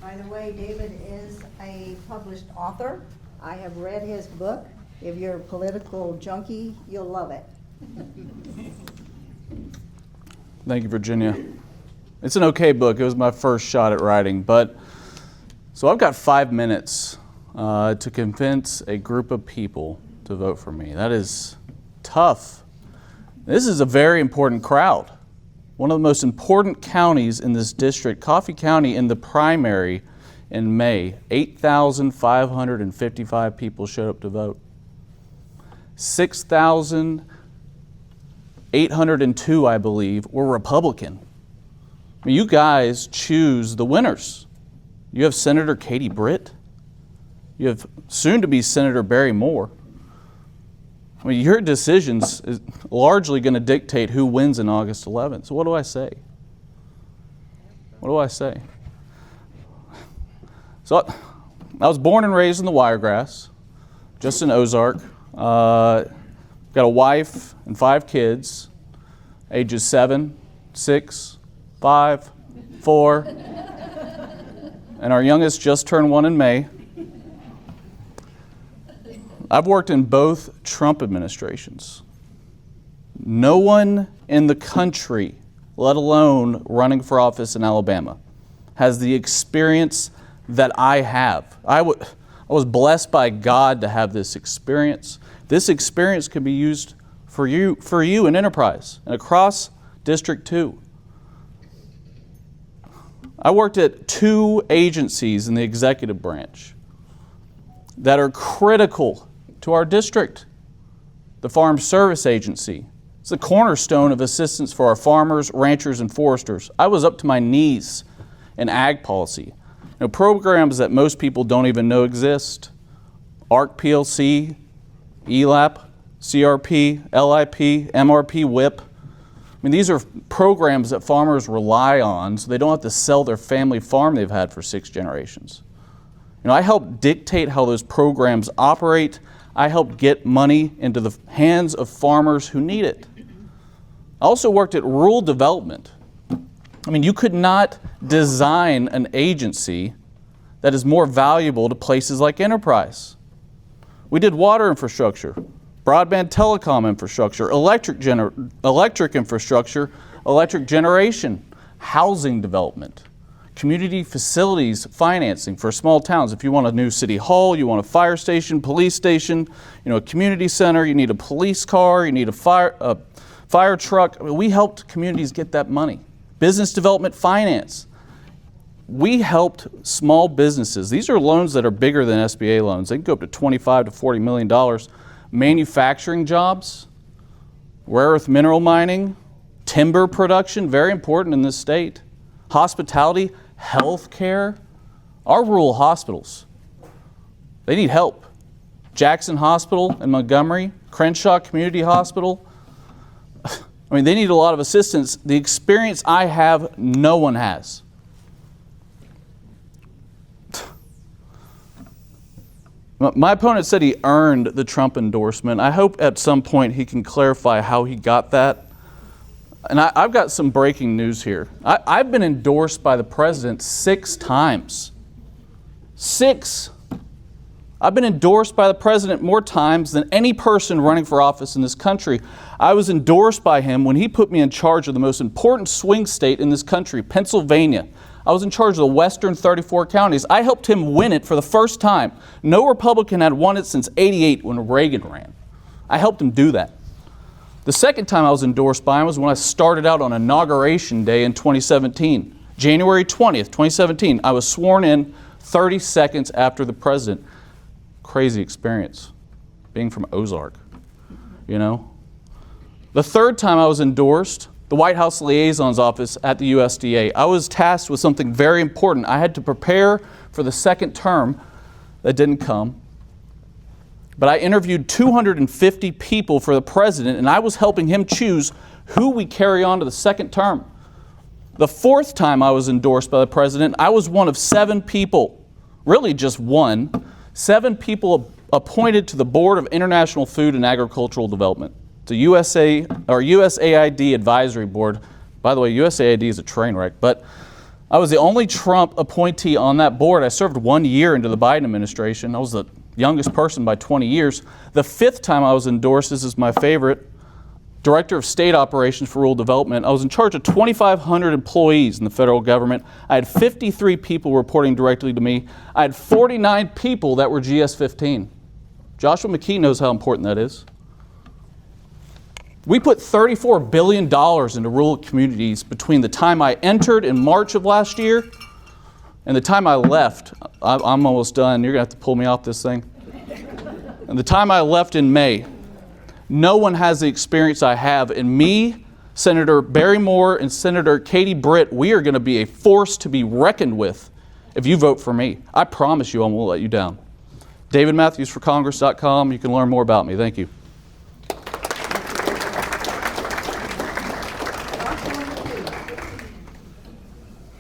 By the way, David is a published author. I have read his book. If you're a political junkie, you'll love it. Thank you, Virginia. It's an okay book. It was my first shot at writing. So I've got 5 minutes to convince a group of people to vote for me. That is tough. This is a very important crowd. One of the most important counties in this district, Coffee County, in the primary in May, 8,555 people showed up to vote. 6,802, I believe, were Republican. I mean, you guys choose the winners. You have Senator Katie Britt. You have soon-to-be Senator Barry Moore. I mean, your decisions is largely going to dictate who wins in August 11th. So what do I say? What do I say? So I was born and raised in the Wiregrass, just in Ozark. Got a wife and 5 kids, ages 7, 6, 5, 4, and our youngest just turned 1 in May. I've worked in both Trump administrations. No one in the country, let alone running for office in Alabama, has the experience that I have. I was blessed by God to have this experience. This experience can be used for you in Enterprise and across District 2. I worked at 2 agencies in the executive branch that are critical to our district. The Farm Service Agency. It's the cornerstone of assistance for our farmers, ranchers, and foresters. I was up to my knees in ag policy. Programs that most people don't even know exist. ARC PLC, ELAP, CRP, LIP, MRP, WIP. I mean, these are programs that farmers rely on so they don't have to sell their family farm they've had for 6 generations. I help dictate how those programs operate. I help get money into the hands of farmers who need it. I also worked at rural development. I mean, you could not design an agency that is more valuable to places like Enterprise. We did water infrastructure, broadband telecom infrastructure, electric infrastructure, electric generation, housing development, community facilities financing for small towns. If you want a new city hall, you want a fire station, police station, a community center, you need a police car, you need a fire truck. I mean, we helped communities get that money. Business development finance. We helped small businesses. These are loans that are bigger than SBA loans. They can go up to $25 to $40 million. Manufacturing jobs, rare earth mineral mining, timber production, very important in this state. Hospitality, health care. Our rural hospitals, they need help. Jackson Hospital in Montgomery, Crenshaw Community Hospital. I mean, they need a lot of assistance. The experience I have, no one has. My opponent said he earned the Trump endorsement. I hope at some point he can clarify how he got that. And I've got some breaking news here. I've been endorsed by the president 6 times. 6. I've been endorsed by the president more times than any person running for office in this country. I was endorsed by him when he put me in charge of the most important swing state in this country, Pennsylvania. I was in charge of the western 34 counties. I helped him win it for the first time. No Republican had won it since '88 when Reagan ran. I helped him do that. The second time I was endorsed by him was when I started out on Inauguration Day in 2017. January 20th, 2017. I was sworn in 30 seconds after the president. Crazy experience, being from Ozark, The third time I was endorsed, the White House Liaison's Office at the USDA. I was tasked with something very important. I had to prepare for the second term that didn't come. But I interviewed 250 people for the president, and I was helping him choose who we carry on to the second term. The fourth time I was endorsed by the president, I was one of 7 people, really just one, 7 people appointed to the Board of International Food and Agricultural Development, the USAID Advisory Board. By the way, USAID is a train wreck, but I was the only Trump appointee on that board. I served 1 year into the Biden administration. I was the youngest person by 20 years. The 5th time I was endorsed, this is my favorite, Director of State Operations for Rural Development. I was in charge of 2,500 employees in the federal government. I had 53 people reporting directly to me. I had 49 people that were GS-15. Joshua McKee knows how important that is. We put $34 billion into rural communities between the time I entered in March of last year and the time I left. I'm almost done. You're going to have to pull me off this thing. And the time I left in May. No one has the experience I have. And me, Senator Barry Moore, and Senator Katie Britt, we are going to be a force to be reckoned with if you vote for me. I promise you I won't let you down. DavidMatthewsForCongress.com. You can learn more about me. Thank you.